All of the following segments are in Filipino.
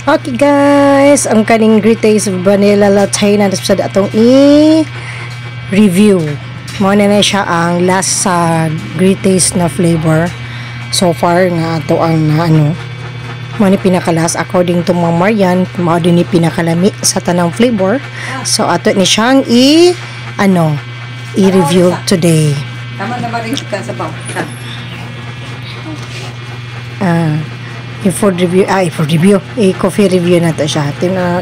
Okay guys, ang kaning Great Taste Vanilla Latte na sa atong i-review. Mo na siya ang last sa Great Taste na flavor. So far nga ato ang mo ni pinakalas according to Ma'am Marian, mo din ni pinakalami sa tanang flavor. So ato ni siyang i-review today. Tama na ba rin ka sa bawah? Food review, coffee review na to siya.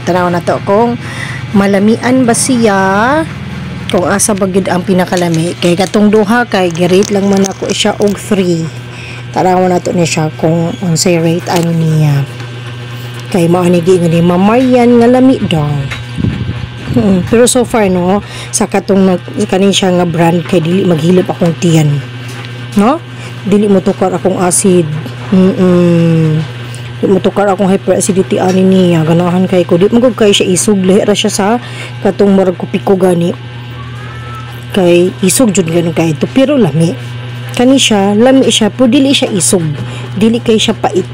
Tanaw na to kung malamian ba siya, kung asa bagid ang pinakalami. Kay katong duha kay girate lang man ako siya og 3. Tanaw na to ni siya kung unsay rate ano niya. Kay mao ni ni Ma'am Marian nga lami daw. Pero so far no, sa katong kanin siya nga brand kay dili maghilip akong tiyan. No? Dili mo tukar akong acid. Di mo tukar akong hyperacidity ani niya. Ganahan kay ko. Di mo kay siya isog. Lihira siya sa katong marag kupiko gani. Kay isog jud ganun kay ito. Pero lami. Kani siya, lami siya. Pero dili siya isog. Dili kay siya pait.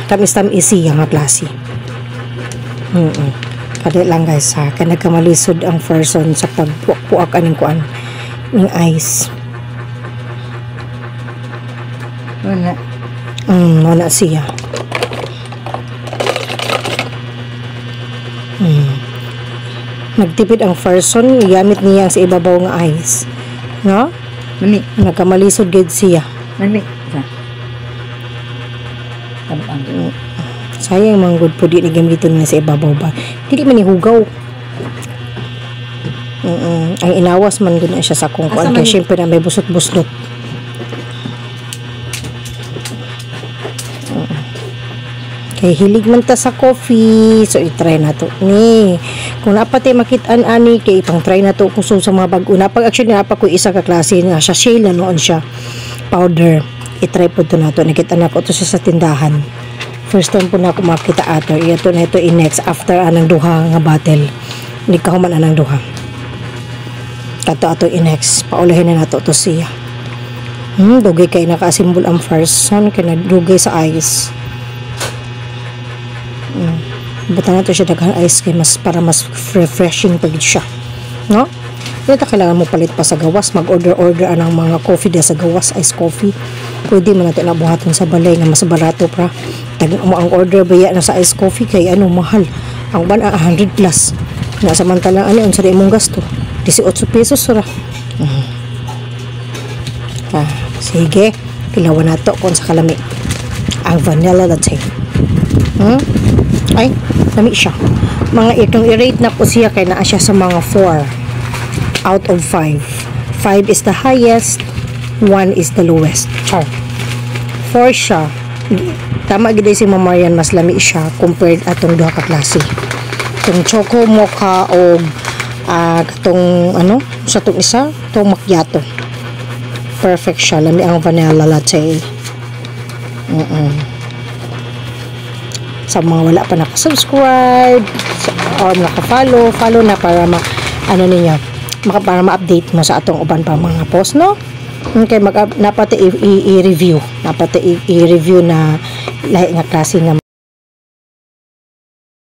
Tamis-tamis siya nga klase. Kaya lang guys ha. Kaya nagkamalisod ang person sa pagpuak aning kuan ng ice. Wala siya. Nagtipid ang person, gamit niya sa ibabaw nga ice. No? Mani. Nagkamalisod gid siya. Mani. Sayang man gud po di ni gamiton nga sa ibabaw ba. Dili man ihugaw. Ang inawas man gud na siya sa kung kuan kay syempre na may busot-buslot. Kay hilig man ta sa coffee, so i-try na to ni. Kung napatay makit-an ani kay ipang try na to kung sa mga bag-o na pag actually napa ko isa ka klase na siya shale na noon siya powder. I-try po to na to. Nakita na ko to sa tindahan. First time po na ako makita ato. Ito na ito next after anang duha nga bottle. Hindi ka human anang duha. Kato ato next. Paulahin na nato to siya. Dugay kay naka-symbol ang first son kay na dugay sa ice. Buta na to siya daghang ice kay mas para mas refreshing pag siya, no? Hindi ta kailangan mo palit pa sa gawas, mag-order anang mga coffee dia sa gawas, ice coffee. Pwede man nato na buhaton sa balay nga mas barato pra. Tagin mo ang order baya na sa ice coffee kay mahal. Ang ban 100 plus. Na samantalang unsa di imong gasto? 18 pesos ra. Sige, pilawan nato kung sa kalami. Ang vanilla latte. Ay, lami siya. Mga itong i-rate na po siya kay naa siya sa mga 4 out of 5. 5 is the highest, 1 is the lowest. Char. 4 siya. Tama gid si Ma'am Marian, mas lami siya compared atong duha ka klase. Itong choco mocha o katong sa itong isa, itong macchiato. Perfect siya. Lami ang vanilla latte. Sa mga wala pa nakasubscribe or naka-follow na para ninyo para ma-update mo sa atong uban pa mga post, no? Okay, napati i-review na lahi nga klase nga